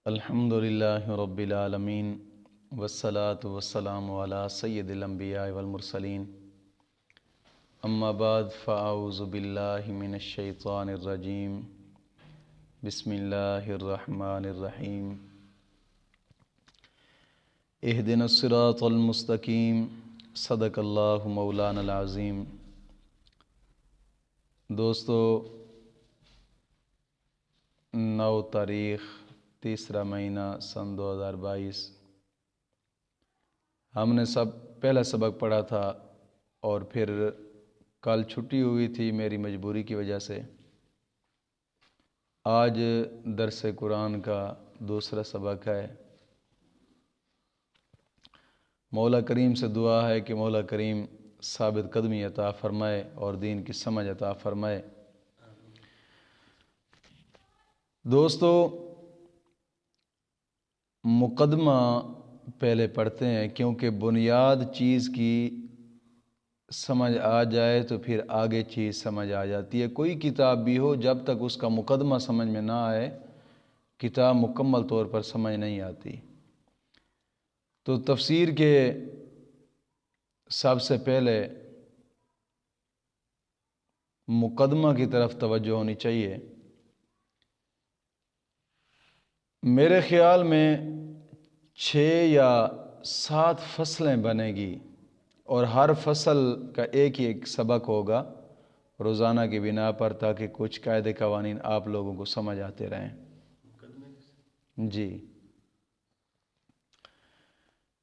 الحمدللہ رب العالمین والصلاة والسلام علی سید الانبیاء والمرسلین اما بعد فاعوذ باللہ من الشیطان الرجیم بسم اللہ الرحمن الرحیم اہدنا الصراط المستقیم صدق اللہ مولانا العظیم۔ دوستو، 9 تاریخ تیسرا مہینہ سن 2022 ہم نے پہلا سبق پڑھا تھا اور پھر کل چھٹی ہوئی تھی میری مجبوری کی وجہ سے۔ آج درس قرآن کا دوسرا سبق ہے۔ مولا کریم سے دعا ہے کہ مولا کریم ثابت قدمی عطا فرمائے اور دین کی سمجھ عطا فرمائے۔ دوستو، مقدمہ پہلے پڑھتے ہیں کیونکہ بنیاد چیز کی سمجھ آ جائے تو پھر آگے چیز سمجھ آ جاتی ہے۔ کوئی کتاب بھی ہو، جب تک اس کا مقدمہ سمجھ میں نہ آئے کتاب مکمل طور پر سمجھ نہیں آتی۔ تو تفسیر کے سب سے پہلے مقدمہ کی طرف توجہ ہونی چاہیے۔ میرے خیال میں 6 یا 7 فصلیں بنے گی اور ہر فصل کا ایک ہی ایک سبق ہوگا روزانہ کی بنا پر، تاکہ کچھ قاعدے قوانین آپ لوگوں کو سمجھ آتے رہیں۔ جی،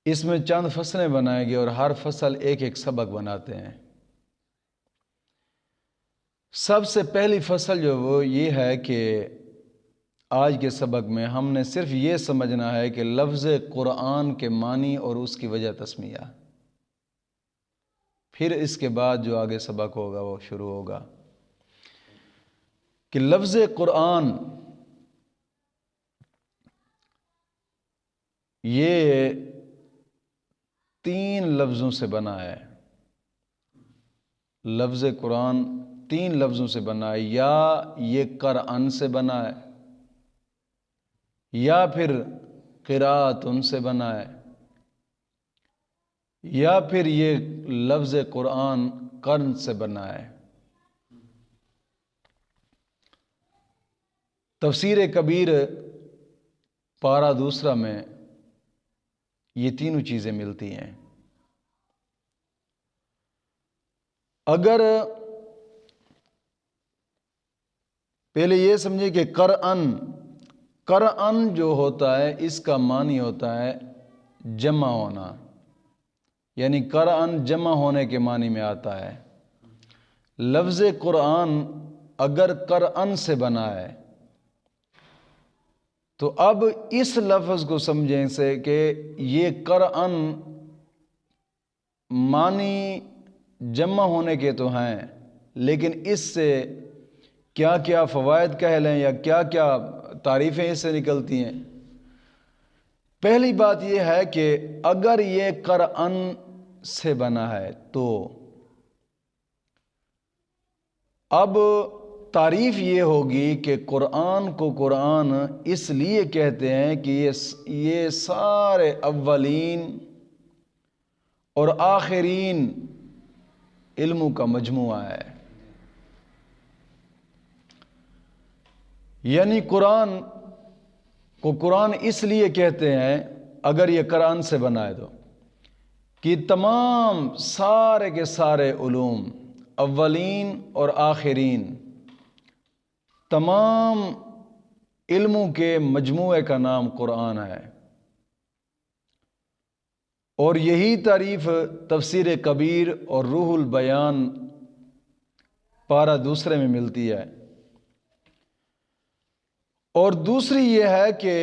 اس میں چند فصلیں بنائیں گے اور ہر فصل ایک ایک سبق بناتے ہیں۔ سب سے پہلی فصل جو وہ یہ ہے کہ آج کے سبق میں ہم نے صرف یہ سمجھنا ہے کہ لفظ قرآن کے معنی اور اس کی وجہ تسمیہ، پھر اس کے بعد جو آگے سبق ہوگا وہ شروع ہوگا کہ لفظ قرآن یہ 3 لفظوں سے بنا ہے۔ لفظ قرآن 3 لفظوں سے بنا ہے، یا یہ قرآن سے بنا ہے، یا پھر قراءت ان سے بنا ہے، یا پھر یہ لفظ قرآن قرن سے بنا ہے۔ تفسیر کبیر پارہ 2 میں یہ تینوں چیزیں ملتی ہیں۔ اگر پہلے یہ سمجھے کہ قرآن جو ہوتا ہے اس کا معنی ہوتا ہے جمع ہونا، یعنی قرآن جمع ہونے کے معنی میں آتا ہے۔ لفظ قرآن اگر قرآن سے بنا ہے تو اب اس لفظ کو سمجھیں سے کہ یہ قرآن معنی جمع ہونے کے تو ہیں، لیکن اس سے کیا کیا فوائد کہہ لیں یا کیا کیا تعریفیں اس سے نکلتی ہیں۔ پہلی بات یہ ہے کہ اگر یہ قرآن سے بنا ہے تو اب تعریف یہ ہوگی کہ قرآن کو قرآن اس لیے کہتے ہیں کہ یہ سارے اولین اور آخرین علموں کا مجموعہ ہے۔ یعنی قرآن کو قرآن اس لیے کہتے ہیں اگر یہ قرآن سے بنا ہے تو کہ تمام سارے کے سارے علوم، اولین اور آخرین، تمام علموں کے مجموعے کا نام قرآن ہے۔ اور یہی تعریف تفسیر کبیر اور روح البیان پارہ 2 میں ملتی ہے۔ اور دوسری یہ ہے کہ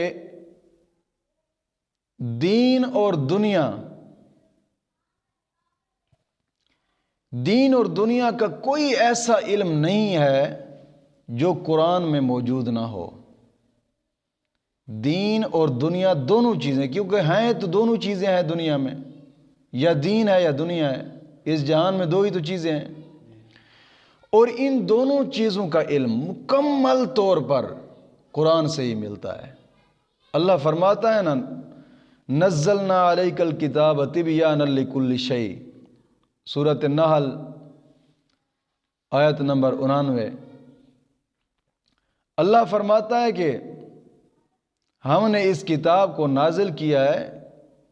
دین اور دنیا کا کوئی ایسا علم نہیں ہے جو قرآن میں موجود نہ ہو۔ دین اور دنیا دونوں چیزیں، کیونکہ ہیں تو دونوں چیزیں ہیں دنیا میں، یا دین ہے یا دنیا ہے، اس جہان میں 2 ہی تو چیزیں ہیں۔ اور ان دونوں چیزوں کا علم مکمل طور پر قرآن سے ہی ملتا ہے۔ اللہ فرماتا ہے نا نزلنا علیک الکتاب تبیانا لکل شیء، سورۃ النحل آیت نمبر 99۔ اللہ فرماتا ہے کہ ہم نے اس کتاب کو نازل کیا ہے،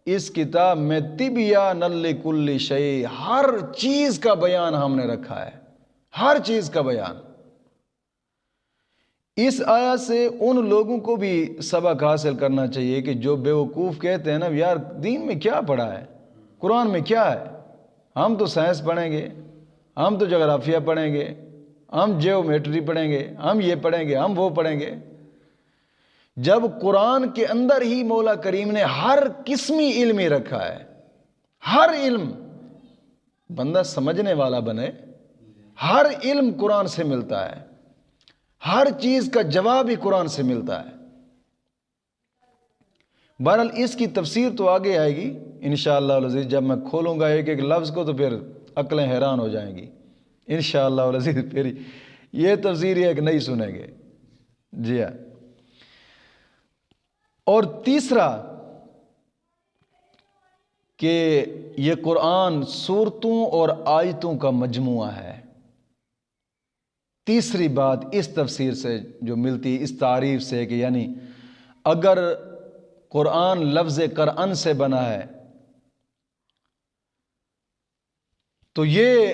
اس کتاب میں تبیانا لکل شیء، ہر چیز کا بیان ہم نے رکھا ہے، ہر چیز کا بیان۔ اس آیت سے ان لوگوں کو بھی سبق حاصل کرنا چاہیے کہ جو بیوقوف کہتے ہیں نا یار دین میں کیا پڑھا ہے، قرآن میں کیا ہے، ہم تو سائنس پڑھیں گے، ہم تو جغرافیہ پڑھیں گے، ہم جیومیٹری پڑھیں گے، ہم یہ پڑھیں گے، ہم وہ پڑھیں گے۔ جب قرآن کے اندر ہی مولا کریم نے ہر قسمی علم ہی رکھا ہے، ہر علم، بندہ سمجھنے والا بنے، ہر علم قرآن سے ملتا ہے، ہر چیز کا جواب ہی قرآن سے ملتا ہے۔ بہرحال اس کی تفسیر تو آگے آئے گی انشاءاللہ العزیز، جب میں کھولوں گا ایک ایک لفظ کو تو پھر عقلیں حیران ہو جائیں گی انشاءاللہ العزیز، پھر یہ تفسیر ایک نہیں سنیں گے۔ جی ہاں، اور تیسرا کہ یہ قرآن صورتوں اور آیتوں کا مجموعہ ہے۔ تیسری بات اس تفسیر سے جو ملتی ہے، اس تعریف سے، کہ یعنی اگر قرآن لفظ قرآن سے بنا ہے تو یہ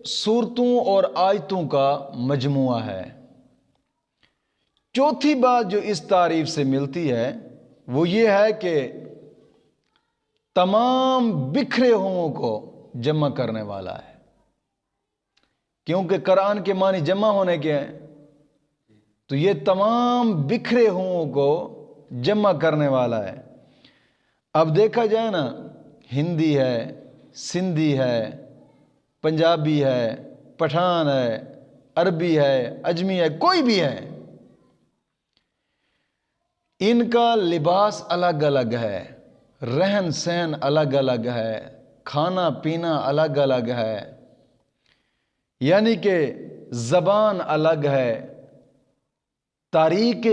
صورتوں اور آیتوں کا مجموعہ ہے۔ چوتھی بات جو اس تعریف سے ملتی ہے وہ یہ ہے کہ تمام بکھرے ہوئوں کو جمع کرنے والا ہے، کیونکہ قرآن کے معنی جمع ہونے کے ہیں، تو یہ تمام بکھرے ہوئوں کو جمع کرنے والا ہے۔ اب دیکھا جائے نا، ہندی ہے، سندھی ہے، پنجابی ہے، پٹھان ہے، عربی ہے، اجمی ہے، کوئی بھی ہے، ان کا لباس الگ الگ ہے، رہن سہن الگ الگ ہے، کھانا پینا الگ الگ ہے، یعنی کہ زبان الگ ہے، تاریخ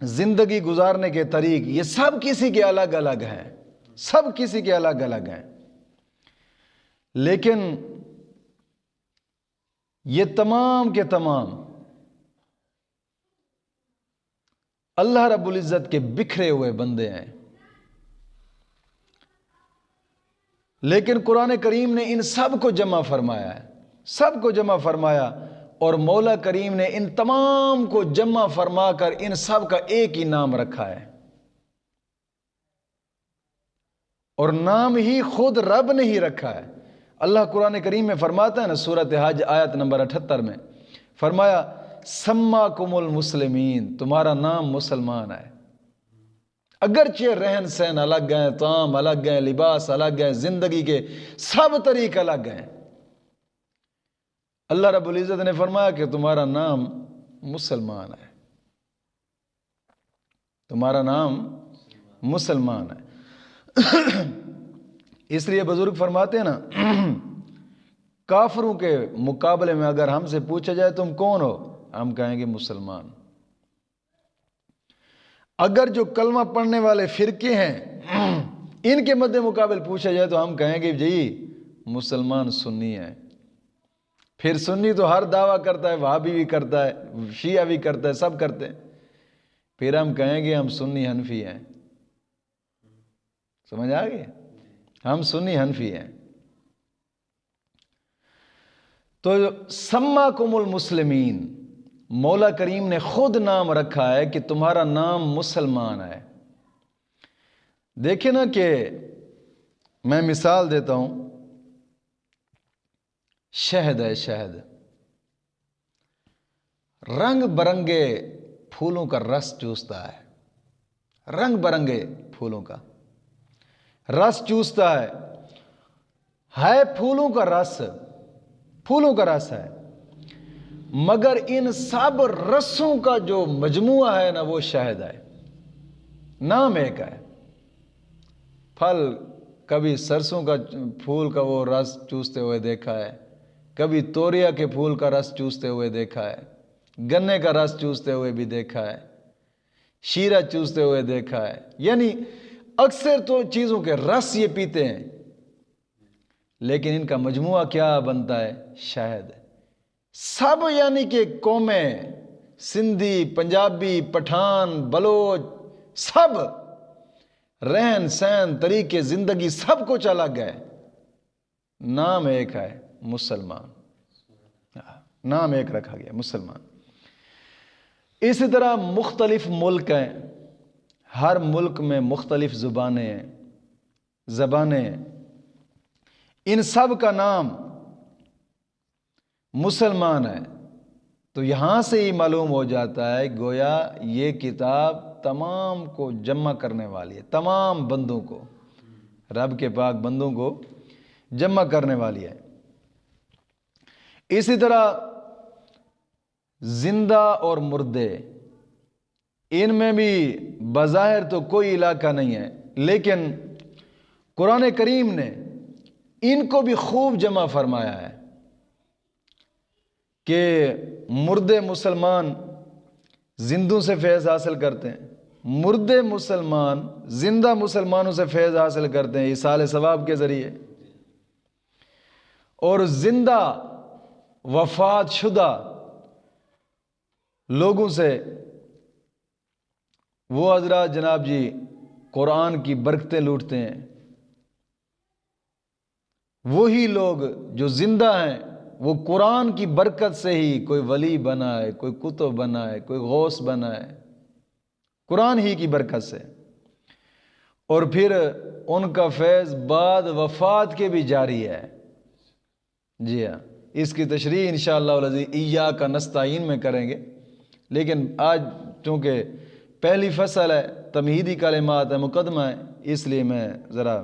زندگی گزارنے کے طریق، یہ سب کسی کے الگ الگ ہیں، سب کسی کے الگ الگ ہیں، لیکن یہ تمام کے تمام اللہ رب العزت کے بکھرے ہوئے بندے ہیں۔ لیکن قرآن کریم نے ان سب کو جمع فرمایا ہے، سب کو جمع فرمایا، اور مولا کریم نے ان تمام کو جمع فرما کر ان سب کا ایک ہی نام رکھا ہے، اور نام ہی خود رب نے ہی رکھا ہے۔ اللہ قرآن کریم میں فرماتا ہے نا، سورۃ حج آیت نمبر 78 میں فرمایا سماکم المسلمین، تمہارا نام مسلمان ہے۔ اگرچہ رہن سہن الگ ہیں، طعام الگ ہیں، لباس الگ ہیں، زندگی کے سب طریق الگ ہیں، اللہ رب العزت نے فرمایا کہ تمہارا نام مسلمان ہے، تمہارا نام مسلمان ہے۔ اس لیے بزرگ فرماتے ہیں نا، کافروں کے مقابلے میں اگر ہم سے پوچھا جائے تم کون ہو، ہم کہیں گے مسلمان۔ اگر جو کلمہ پڑھنے والے فرقے ہیں ان کے مد مقابل پوچھا جائے تو ہم کہیں گے جی مسلمان سنی ہے۔ پھر سنی تو ہر دعویٰ کرتا ہے، وہابی بھی کرتا ہے، شیعہ بھی کرتا ہے، سب کرتے ہیں، پھر ہم کہیں گے ہم سنی حنفی ہیں۔ سمجھ آ گئی؟ ہم سنی حنفی ہیں۔ تو سماکم المسلمین، مولا کریم نے خود نام رکھا ہے کہ تمہارا نام مسلمان ہے۔ دیکھیں نا کہ میں مثال دیتا ہوں، شہد ہے، شہد رنگ برنگے پھولوں کا رس چوستا ہے، رنگ برنگے پھولوں کا رس چوستا ہے پھولوں کا رس، پھولوں کا رس ہے، مگر ان سب رسوں کا جو مجموعہ ہے نا وہ شہد ہے، نام ایک ہے۔ پھل کبھی سرسوں کا پھول کا وہ رس چوستے ہوئے دیکھا ہے، کبھی توریا کے پھول کا رس چوستے ہوئے دیکھا ہے، گنے کا رس چوستے ہوئے بھی دیکھا ہے، شیرہ چوستے ہوئے دیکھا ہے، یعنی اکثر تو چیزوں کے رس یہ پیتے ہیں، لیکن ان کا مجموعہ کیا بنتا ہے؟ شہد۔ سب یعنی کہ قومیں، سندھی، پنجابی، پٹھان، بلوچ، سب رہن سہن، طریقے زندگی سب کچھ الگ ہے، نام ایک ہے مسلمان، نام ایک رکھا گیا مسلمان۔ اسی طرح مختلف ملک ہیں، ہر ملک میں مختلف زبانیں ہیں، ان سب کا نام مسلمان ہے۔ تو یہاں سے ہی معلوم ہو جاتا ہے گویا یہ کتاب تمام کو جمع کرنے والی ہے، تمام بندوں کو، رب کے پاک بندوں کو جمع کرنے والی ہے۔ اسی طرح زندہ اور مردے، ان میں بھی بظاہر تو کوئی علاقہ نہیں ہے، لیکن قرآن کریم نے ان کو بھی خوب جمع فرمایا ہے کہ مردے مسلمان زندوں سے فیض حاصل کرتے ہیں، مردے مسلمان زندہ مسلمانوں سے فیض حاصل کرتے ہیں ایصال ثواب کے ذریعے، اور زندہ وفات شدہ لوگوں سے وہ حضرات جناب جی قرآن کی برکتیں لوٹتے ہیں۔ وہی لوگ جو زندہ ہیں وہ قرآن کی برکت سے ہی کوئی ولی بنا ہے، کوئی کتب بنا ہے، کوئی غوث بنا ہے، قرآن ہی کی برکت سے، اور پھر ان کا فیض بعد وفات کے بھی جاری ہے۔ جی ہاں، اس کی تشریح انشاءاللہ العزیز ایاک نستعین میں کریں گے، لیکن آج چونکہ پہلی فصل ہے، تمہیدی کلمات ہے، مقدمہ ہے، اس لیے میں ذرا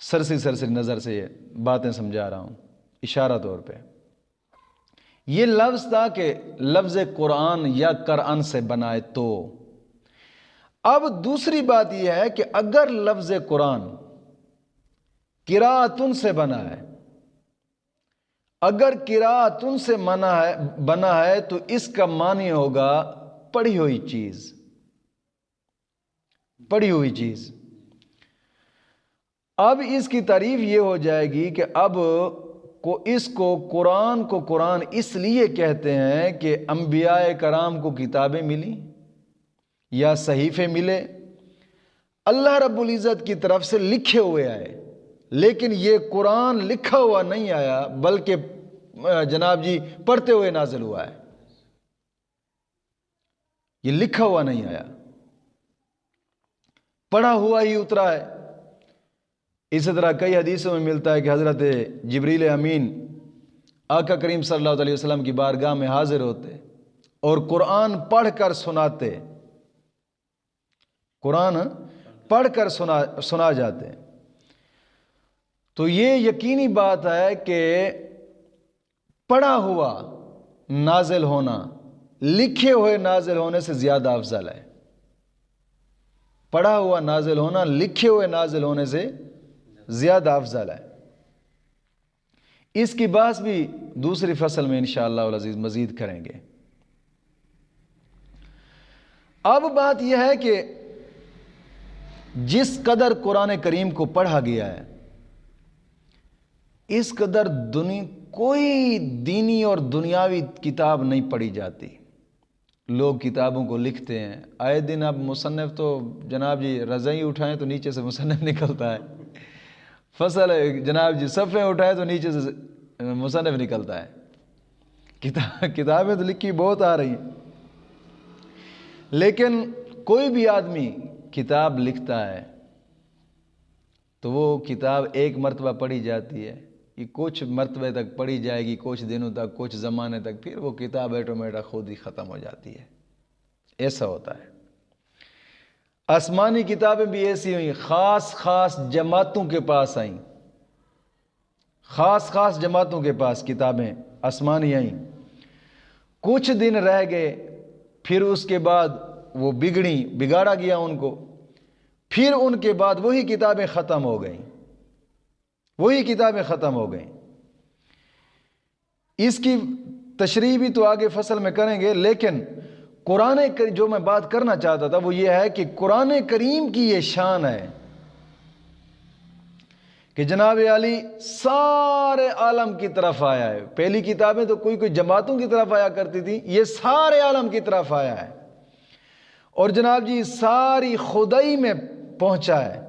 سرسری نظر سے یہ باتیں سمجھا رہا ہوں اشارہ طور پہ۔ یہ لفظ تھا کہ لفظ قرآن یا قرآن سے بنائے تو۔ اب دوسری بات یہ ہے کہ اگر لفظ قرآن قراءتن سے بنا ہے، اگر قراءتن سے بنا ہے تو اس کا معنی ہوگا پڑھی ہوئی چیز، پڑھی ہوئی چیز۔ اب اس کی تعریف یہ ہو جائے گی کہ اب اس کو قرآن اس لیے کہتے ہیں کہ انبیاء کرام کو کتابیں ملی یا صحیفے ملے، اللہ رب العزت کی طرف سے لکھے ہوئے آئے، لیکن یہ قرآن لکھا ہوا نہیں آیا بلکہ جناب جی پڑھتے ہوئے نازل ہوا ہے، یہ لکھا ہوا نہیں آیا، پڑھا ہوا ہی اترا ہے۔ اسی طرح کئی حدیثوں میں ملتا ہے کہ حضرت جبریل امین آقا کریم صلی اللہ علیہ وسلم کی بارگاہ میں حاضر ہوتے اور قرآن پڑھ کر سناتے، قرآن پڑھ کر سنا جاتے۔ تو یہ یقینی بات ہے کہ پڑھا ہوا نازل ہونا لکھے ہوئے نازل ہونے سے زیادہ افضل ہے، پڑھا ہوا نازل ہونا لکھے ہوئے نازل ہونے سے زیادہ افضل ہے۔ اس کی بحث بھی دوسری فصل میں انشاءاللہ العزیز مزید کریں گے۔ اب بات یہ ہے کہ جس قدر قرآن کریم کو پڑھا گیا ہے اس قدر کوئی دینی اور دنیاوی کتاب نہیں پڑھی جاتی۔ لوگ کتابوں کو لکھتے ہیں، آئے دن اب مصنف تو جناب جی رضائی اٹھائیں تو نیچے سے مصنف نکلتا ہے، فصل جناب جی صفحے اٹھائے تو نیچے سے مصنف نکلتا ہے۔ کتابیں تو لکھی بہت آ رہی ہیں، لیکن کوئی بھی آدمی کتاب لکھتا ہے تو وہ کتاب ایک مرتبہ پڑھی جاتی ہے، یہ کچھ مرتبہ تک پڑھی جائے گی، کچھ دنوں تک، کچھ زمانے تک، پھر وہ کتاب ایٹومیٹا خود ہی ختم ہو جاتی ہے۔ ایسا ہوتا ہے۔ آسمانی کتابیں بھی ایسی ہوئیں، خاص جماعتوں کے پاس آئیں، خاص جماعتوں کے پاس کتابیں آسمانی آئیں، کچھ دن رہ گئے، پھر اس کے بعد وہ بگاڑا گیا ان کو، پھر ان کے بعد وہی کتابیں ختم ہو گئیں، وہی کتابیں ختم ہو گئیں۔ اس کی تشریح بھی تو آگے فصل میں کریں گے، لیکن قرآن جو میں بات کرنا چاہتا تھا وہ یہ ہے کہ قرآن کریم کی یہ شان ہے کہ جناب علی سارے عالم کی طرف آیا ہے۔ پہلی کتابیں تو کوئی جماعتوں کی طرف آیا کرتی تھی، یہ سارے عالم کی طرف آیا ہے، اور جناب جی ساری خدائی میں پہنچا ہے۔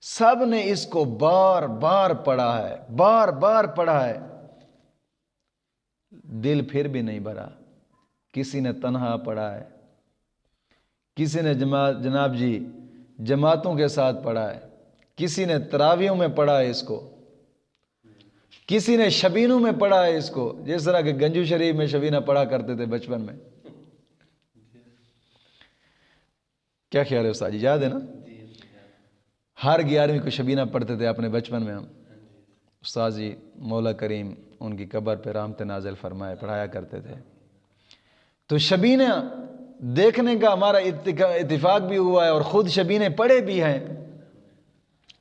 سب نے اس کو بار بار پڑھا ہے، بار بار پڑھا ہے، دل پھر بھی نہیں بھرا۔ کسی نے تنہا پڑھا ہے، کسی نے جناب جی جماعتوں کے ساتھ پڑھا ہے، کسی نے تراویحوں میں پڑھا ہے اس کو، کسی نے شبینوں میں پڑھا ہے اس کو، جس طرح کہ گنجو شریف میں شبینہ پڑھا کرتے تھے بچپن میں۔ کیا خیال ہے استاد جی، یاد ہے نا؟ ہر 11ویں کو شبینہ پڑھتے تھے اپنے بچپن میں ہم۔ استاد جی مولا کریم ان کی قبر پہ رحمت نازل فرمائے، پڑھایا کرتے تھے۔ تو شبینہ دیکھنے کا ہمارا اتفاق بھی ہوا ہے اور خود شبینے پڑھے بھی ہیں،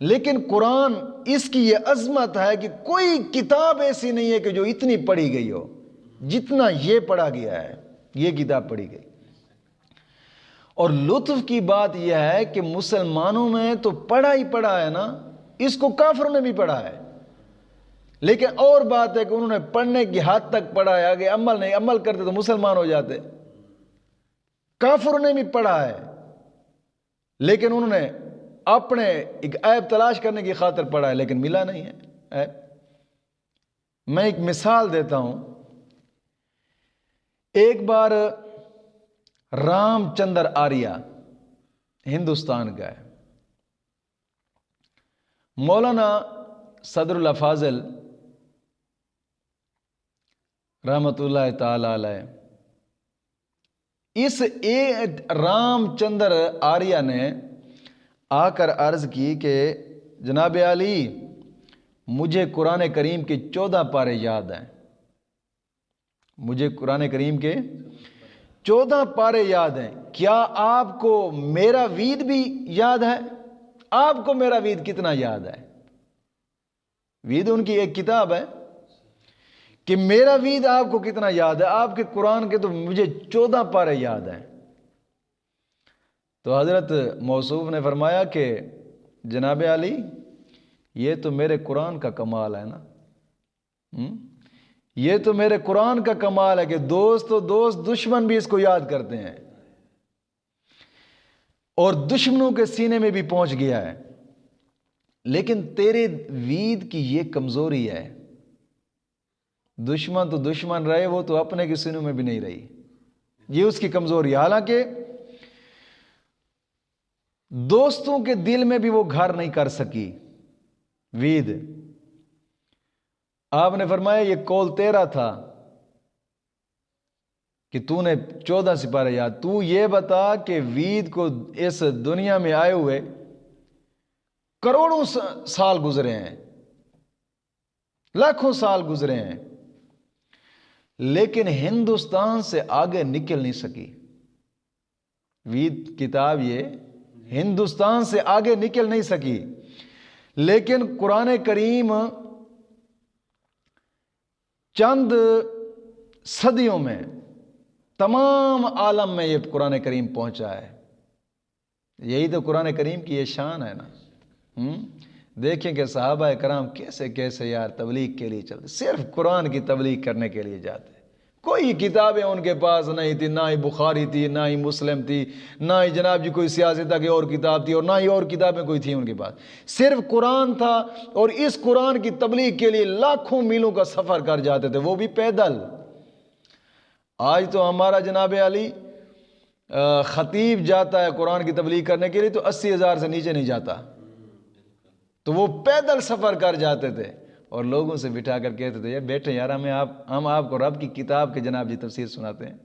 لیکن قرآن اس کی یہ عظمت ہے کہ کوئی کتاب ایسی نہیں ہے کہ جو اتنی پڑھی گئی ہو جتنا یہ پڑھا گیا ہے، یہ کتاب پڑھی گئی۔ اور لطف کی بات یہ ہے کہ مسلمانوں میں تو پڑھا ہی پڑھا ہے نا، اس کو کافروں نے بھی پڑھا ہے، لیکن اور بات ہے کہ انہوں نے پڑھنے کی حد تک پڑھا ہے، آگے عمل نہیں، عمل کرتے تو مسلمان ہو جاتے۔ کافروں نے بھی پڑھا ہے، لیکن انہوں نے اپنے ایک عیب تلاش کرنے کی خاطر پڑھا ہے، لیکن ملا نہیں ہے عیب۔ میں ایک مثال دیتا ہوں۔ ایک بار رام چندر آریہ ہندوستان کا ہے، مولانا صدر اللہ فاضل رحمت اللہ تعالی علیہ، اس رام چندر آریہ نے آ کر عرض کی کہ جناب علی مجھے قرآن کریم کے 14 پارے یاد ہیں، مجھے قرآن کریم کے 14 پارے یاد ہیں، کیا آپ کو میرا وید بھی یاد ہے؟ آپ کو میرا وید کتنا یاد ہے؟ وید ان کی ایک کتاب ہے کہ میرا وید آپ کو کتنا یاد ہے؟ آپ کے قرآن کے تو مجھے 14 پارے یاد ہیں۔ تو حضرت موصوف نے فرمایا کہ جناب علی یہ تو میرے قرآن کا کمال ہے نا، یہ تو میرے قرآن کا کمال ہے کہ دوست تو دوست، دشمن بھی اس کو یاد کرتے ہیں، اور دشمنوں کے سینے میں بھی پہنچ گیا ہے، لیکن تیرے وید کی یہ کمزوری ہے، دشمن تو دشمن رہے، وہ تو اپنے کے سینوں میں بھی نہیں رہی، یہ اس کی کمزوری ہے۔ حالانکہ دوستوں کے دل میں بھی وہ گھر نہیں کر سکی وید۔ آپ نے فرمایا یہ قول تیرا تھا کہ تو نے 14 سپارے یاد، تو یہ بتا کہ وید کو اس دنیا میں آئے ہوئے کروڑوں سال گزرے ہیں، لاکھوں سال گزرے ہیں، لیکن ہندوستان سے آگے نکل نہیں سکی وید کتاب، یہ ہندوستان سے آگے نکل نہیں سکی، لیکن قرآن کریم چند صدیوں میں تمام عالم میں یہ قرآن کریم پہنچا ہے۔ یہی تو قرآن کریم کی یہ شان ہے نا۔ دیکھیں کہ صحابہ کرام کیسے کیسے یار تبلیغ کے لیے چلتے، صرف قرآن کی تبلیغ کرنے کے لیے جاتے، کوئی کتابیں ان کے پاس نہیں تھی، نہ ہی بخاری تھی، نہ ہی مسلم تھی، نہ ہی جناب جی کوئی سیاستہ کی اور کتاب تھی، اور نہ ہی اور کتابیں کوئی تھیں ان کے پاس، صرف قرآن تھا، اور اس قرآن کی تبلیغ کے لیے لاکھوں میلوں کا سفر کر جاتے تھے، وہ بھی پیدل۔ آج تو ہمارا جناب علی خطیب جاتا ہے قرآن کی تبلیغ کرنے کے لیے تو 80,000 سے نیچے نہیں جاتا، تو وہ پیدل سفر کر جاتے تھے اور لوگوں سے بٹھا کر کہتے تھے، بیٹھے یار ہم آپ کو رب کی کتاب کے جناب جی تفسیر سناتے ہیں،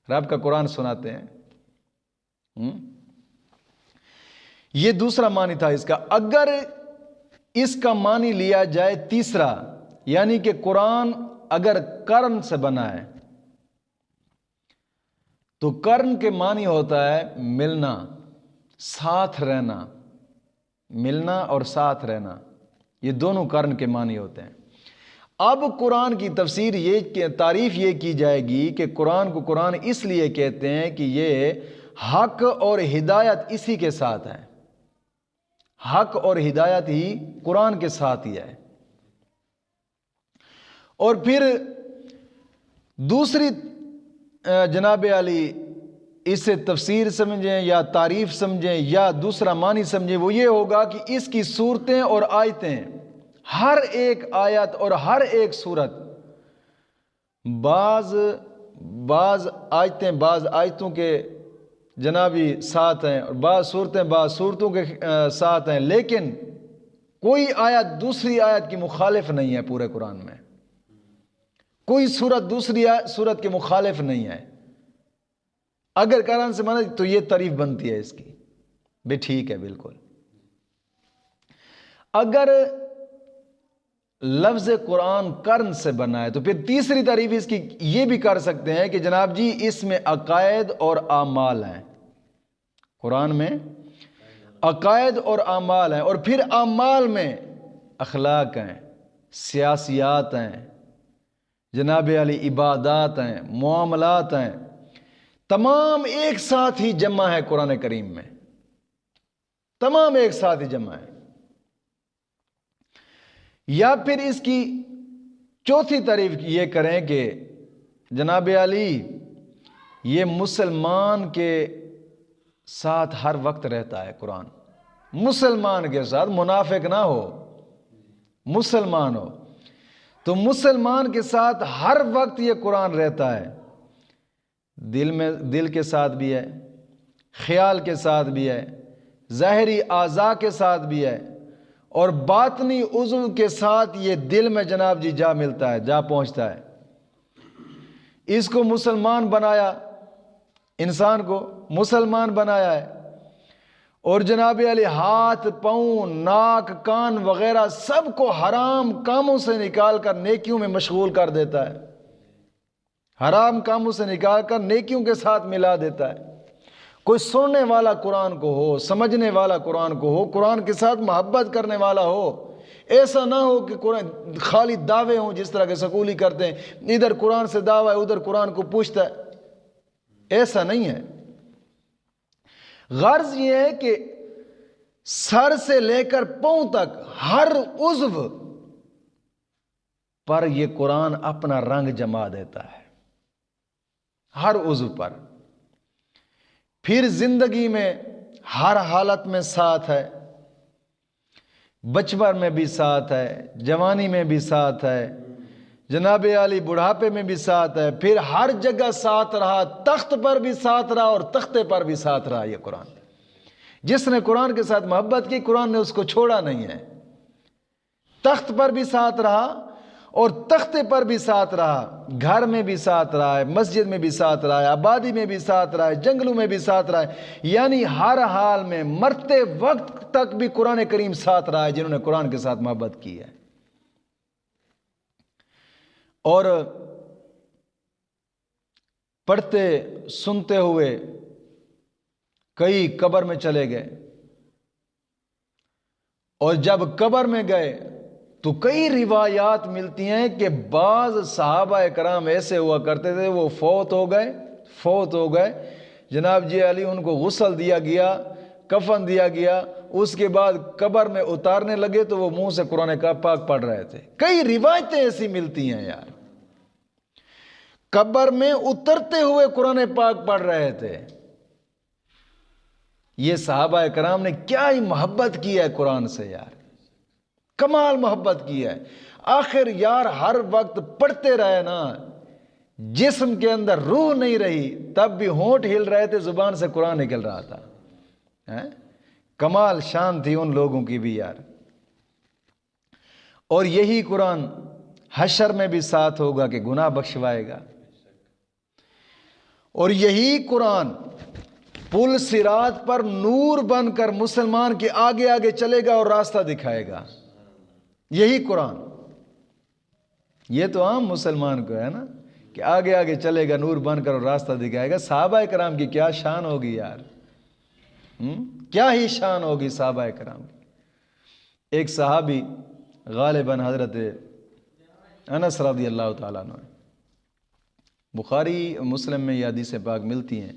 رب کا قرآن سناتے ہیں۔ یہ دوسرا معنی تھا اس کا۔ اگر اس کا معنی لیا جائے تیسرا، یعنی کہ قرآن اگر کرن سے بنا ہے تو کرن کے معنی ہوتا ہے ملنا، ساتھ رہنا، ملنا اور ساتھ رہنا، یہ دونوں کرن کے معنی ہوتے ہیں۔ اب قرآن کی تفسیر یہ تعریف یہ کی جائے گی کہ قرآن کو قرآن اس لیے کہتے ہیں کہ یہ حق اور ہدایت اسی کے ساتھ ہے، حق اور ہدایت ہی قرآن کے ساتھ ہی ہے۔ اور پھر دوسری جناب علی اس سے تفسیر سمجھیں یا تعریف سمجھیں یا دوسرا معنی سمجھیں، وہ یہ ہوگا کہ اس کی صورتیں اور آیتیں، ہر ایک آیت اور ہر ایک صورت، بعض آیتوں کے جنابی ساتھ ہیں اور بعض صورتوں کے ساتھ ہیں، لیکن کوئی آیت دوسری آیت کی مخالف نہیں ہے پورے قرآن میں، کوئی صورت دوسری صورت کے مخالف نہیں ہے۔ اگر قرآن سے مانا تو یہ تعریف بنتی ہے اس کی، بھی ٹھیک ہے بالکل۔ اگر لفظ قرآن قرن سے بنا ہے تو پھر تیسری تعریف اس کی یہ بھی کر سکتے ہیں کہ جناب جی اس میں عقائد اور اعمال ہیں، قرآن میں عقائد اور اعمال ہیں، اور پھر اعمال میں اخلاق ہیں، سیاسیات ہیں، جناب علی عبادات ہیں، معاملات ہیں، تمام ایک ساتھ ہی جمع ہے قرآن کریم میں، تمام ایک ساتھ ہی جمع ہے۔ یا پھر اس کی چوتھی تعریف یہ کریں کہ جناب علی یہ مسلمان کے ساتھ ہر وقت رہتا ہے قرآن، مسلمان کے ساتھ، منافق نہ ہو، مسلمان ہو تو مسلمان کے ساتھ ہر وقت یہ قرآن رہتا ہے، دل کے ساتھ بھی ہے، خیال کے ساتھ بھی ہے، ظاہری اعضاء کے ساتھ بھی ہے، اور باطنی عضو کے ساتھ یہ دل میں جناب جی جا ملتا ہے، جا پہنچتا ہے۔ اس کو مسلمان بنایا، انسان کو مسلمان بنایا ہے، اور جناب علی ہاتھ، پاؤں، ناک، کان وغیرہ سب کو حرام کاموں سے نکال کر نیکیوں میں مشغول کر دیتا ہے، حرام کاموں سے نکال کر نیکیوں کے ساتھ ملا دیتا ہے۔ کوئی سننے والا قرآن کو ہو، سمجھنے والا قرآن کو ہو، قرآن کے ساتھ محبت کرنے والا ہو، ایسا نہ ہو کہ قرآن خالی دعوے ہوں جس طرح کے سکولی کرتے ہیں، ادھر قرآن سے دعویٰ ہے ادھر قرآن کو پوچھتا ہے، ایسا نہیں ہے۔ غرض یہ ہے کہ سر سے لے کر پاؤں تک ہر عضو پر یہ قرآن اپنا رنگ جما دیتا ہے، ہر عضو پر۔ پھر زندگی میں ہر حالت میں ساتھ ہے، بچپن میں بھی ساتھ ہے، جوانی میں بھی ساتھ ہے، جناب علی بڑھاپے میں بھی ساتھ ہے، پھر ہر جگہ ساتھ رہا، تخت پر بھی ساتھ رہا اور تختے پر بھی ساتھ رہا یہ قرآن۔ جس نے قرآن کے ساتھ محبت کی، قرآن نے اس کو چھوڑا نہیں ہے، تخت پر بھی ساتھ رہا اور تختے پر بھی ساتھ رہا، گھر میں بھی ساتھ رہا ہے، مسجد میں بھی ساتھ رہا ہے، آبادی میں بھی ساتھ رہا ہے، جنگلوں میں بھی ساتھ رہا ہے، یعنی ہر حال میں مرتے وقت تک بھی قرآن کریم ساتھ رہا ہے جنہوں نے قرآن کے ساتھ محبت کی ہے۔ اور پڑھتے سنتے ہوئے کئی قبر میں چلے گئے، اور جب قبر میں گئے تو کئی روایات ملتی ہیں کہ بعض صحابہ کرام ایسے ہوا کرتے تھے، وہ فوت ہو گئے جناب جی علی، ان کو غسل دیا گیا، کفن دیا گیا، اس کے بعد قبر میں اتارنے لگے تو وہ منہ سے قرآن پاک پڑھ رہے تھے۔ کئی روایتیں ایسی ملتی ہیں یار، قبر میں اترتے ہوئے قرآن پاک پڑھ رہے تھے۔ یہ صحابہ کرام نے کیا ہی محبت کی ہے قرآن سے یار، کمال محبت کی ہے۔ آخر یار ہر وقت پڑھتے رہے نا، جسم کے اندر روح نہیں رہی تب بھی ہونٹ ہل رہے تھے، زبان سے قرآن نکل رہا تھا۔ کمال شان تھی ان لوگوں کی بھی یار۔ اور یہی قرآن حشر میں بھی ساتھ ہوگا کہ گناہ بخشوائے گا، اور یہی قرآن پل صراط پر نور بن کر مسلمان کے آگے آگے چلے گا اور راستہ دکھائے گا۔ یہی قرآن، یہ تو عام مسلمان کو ہے نا کہ آگے آگے چلے گا، نور بن کر اور راستہ دکھائے گا۔ صحابہ کرام کی کیا شان ہوگی یار، کیا ہی شان ہوگی صحابہ کرام کی۔ ایک صحابی غالباً حضرت انس رضی اللہ تعالیٰ عنہ، بخاری مسلم میں یہ حدیث پاک ملتی ہیں،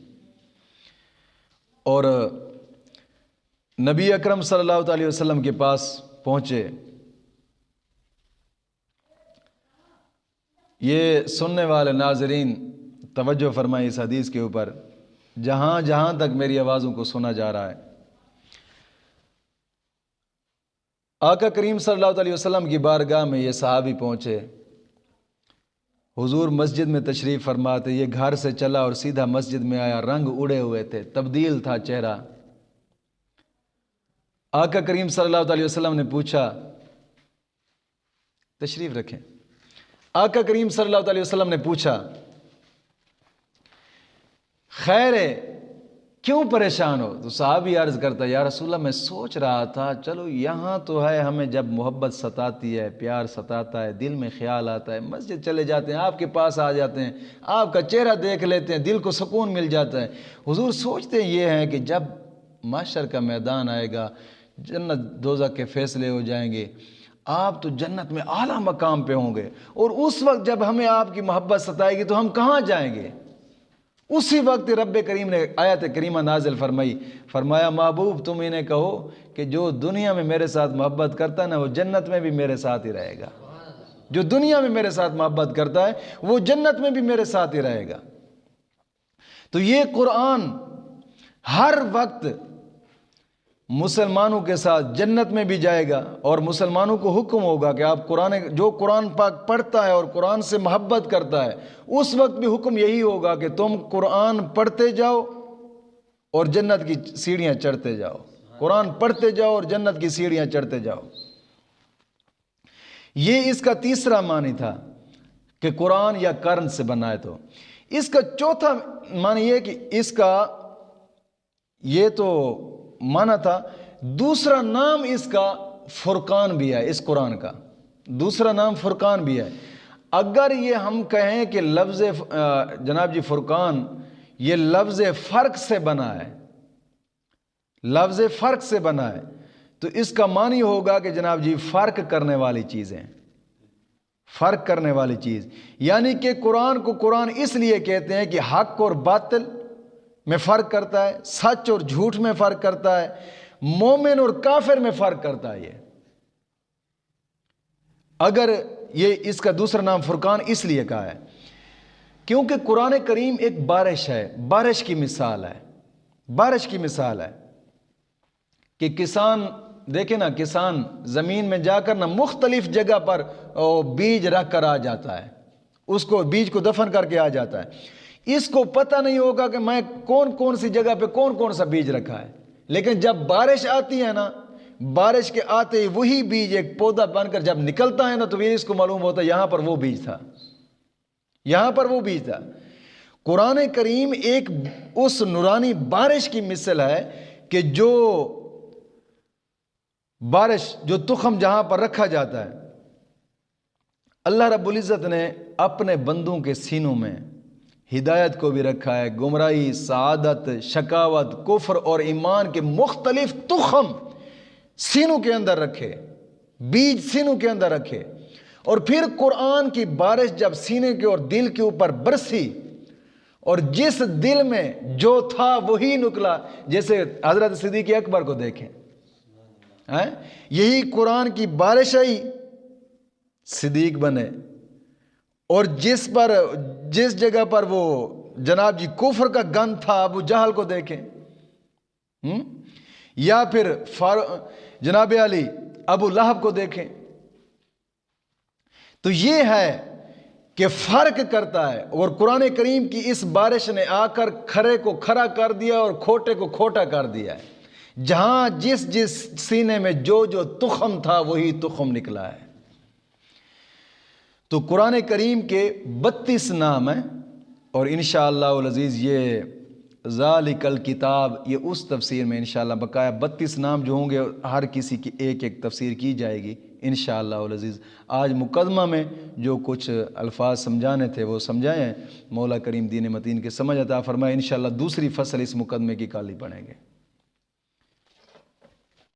اور نبی اکرم صلی اللہ علیہ وسلم کے پاس پہنچے۔ یہ سننے والے ناظرین توجہ فرمائیں اس حدیث کے اوپر، جہاں جہاں تک میری آوازوں کو سنا جا رہا ہے۔ آقا کریم صلی اللہ علیہ وسلم کی بارگاہ میں یہ صحابی پہنچے، حضور مسجد میں تشریف فرماتے، یہ گھر سے چلا اور سیدھا مسجد میں آیا، رنگ اڑے ہوئے تھے، تبدیل تھا چہرہ۔ آقا کریم صلی اللہ علیہ وسلم نے پوچھا، تشریف رکھیں، آقا کریم صلی اللہ علیہ وسلم نے پوچھا، خیر ہے، کیوں پریشان ہو؟ تو صحابی عرض کرتا، یا رسول اللہ میں سوچ رہا تھا چلو یہاں تو ہے، ہمیں جب محبت ستاتی ہے، پیار ستاتا ہے، دل میں خیال آتا ہے، مسجد چلے جاتے ہیں، آپ کے پاس آ جاتے ہیں، آپ کا چہرہ دیکھ لیتے ہیں، دل کو سکون مل جاتا ہے۔ حضور سوچتے یہ ہیں کہ جب محشر کا میدان آئے گا، جنت دوزخ کے فیصلے ہو جائیں گے، آپ تو جنت میں اعلیٰ مقام پہ ہوں گے، اور اس وقت جب ہمیں آپ کی محبت ستائے گی تو ہم کہاں جائیں گے؟ اسی وقت رب کریم نے آیت کریمہ نازل فرمائی، فرمایا محبوب تم انہیں کہو کہ جو دنیا میں میرے ساتھ محبت کرتا ہے نا، وہ جنت میں بھی میرے ساتھ ہی رہے گا۔ جو دنیا میں میرے ساتھ محبت کرتا ہے وہ جنت میں بھی میرے ساتھ ہی رہے گا۔ تو یہ قرآن ہر وقت مسلمانوں کے ساتھ جنت میں بھی جائے گا، اور مسلمانوں کو حکم ہوگا کہ آپ جو قرآن پاک پڑھتا ہے اور قرآن سے محبت کرتا ہے، اس وقت بھی حکم یہی ہوگا کہ تم قرآن پڑھتے جاؤ اور جنت کی سیڑھیاں چڑھتے جاؤ، قرآن پڑھتے جاؤ اور جنت کی سیڑھیاں چڑھتے جاؤ۔ یہ اس کا تیسرا معنی تھا کہ قرآن یا قرن سے بنا ہے۔ تو اس کا چوتھا معنی یہ کہ اس کا یہ تو مانا تھا، دوسرا نام اس کا فرقان بھی ہے، اس قرآن کا دوسرا نام فرقان بھی ہے۔ اگر یہ ہم کہیں کہ لفظ جناب جی فرقان یہ لفظ فرق سے بنا ہے، لفظ فرق سے بنا ہے، تو اس کا معنی ہوگا کہ جناب جی فرق کرنے والی چیزیں، فرق کرنے والی چیز، یعنی کہ قرآن کو قرآن اس لیے کہتے ہیں کہ حق اور باطل میں فرق کرتا ہے، سچ اور جھوٹ میں فرق کرتا ہے، مومن اور کافر میں فرق کرتا ہے۔ یہ اگر یہ اس کا دوسرا نام فرقان اس لیے کہا ہے کیونکہ قرآن کریم ایک بارش ہے، بارش کی مثال ہے، بارش کی مثال ہے کہ کسان دیکھیں نا، کسان زمین میں جا کر نا مختلف جگہ پر بیج رکھ کر آ جاتا ہے، اس کو بیج کو دفن کر کے آ جاتا ہے، اس کو پتہ نہیں ہوگا کہ میں کون کون سی جگہ پہ کون کون سا بیج رکھا ہے، لیکن جب بارش آتی ہے نا، بارش کے آتے ہی وہی بیج ایک پودا بن کر جب نکلتا ہے نا، تو پھر اس کو معلوم ہوتا ہے یہاں پر وہ بیج تھا، یہاں پر وہ بیج تھا۔ قرآن کریم ایک اس نورانی بارش کی مثل ہے کہ جو بارش، جو تخم جہاں پر رکھا جاتا ہے، اللہ رب العزت نے اپنے بندوں کے سینوں میں ہدایت کو بھی رکھا ہے، گمراہی، سعادت، شقاوت، کفر اور ایمان کے مختلف تخم سینوں کے اندر رکھے، بیج سینوں کے اندر رکھے، اور پھر قرآن کی بارش جب سینے کے اور دل کے اوپر برسی، اور جس دل میں جو تھا وہی نکلا، جیسے حضرت صدیق اکبر کو دیکھیں، یہی قرآن کی بارش آئی، صدیق بنے، اور جس جگہ پر وہ جناب جی کفر کا گند تھا، ابو جہل کو دیکھیں، یا پھر جناب علی ابو لہب کو دیکھیں، تو یہ ہے کہ فرق کرتا ہے۔ اور قرآن کریم کی اس بارش نے آ کر کھرے کو کھرا کر دیا اور کھوٹے کو کھوٹا کر دیا ہے، جہاں جس سینے میں جو تخم تھا وہی تخم نکلا ہے۔ تو قرآن کریم کے 32 نام ہیں، اور انشاءاللہ العزیز یہ ذالک الکتاب، یہ اس تفسیر میں انشاءاللہ بقایا 32 نام جو ہوں گے، ہر کسی کی ایک ایک تفسیر کی جائے گی انشاءاللہ العزیز۔ آج مقدمہ میں جو کچھ الفاظ سمجھانے تھے وہ سمجھائے ہیں، مولا کریم دین متین کے سمجھ عطا فرمائے۔ انشاءاللہ دوسری فصل اس مقدمے کی کالی پڑھیں گے۔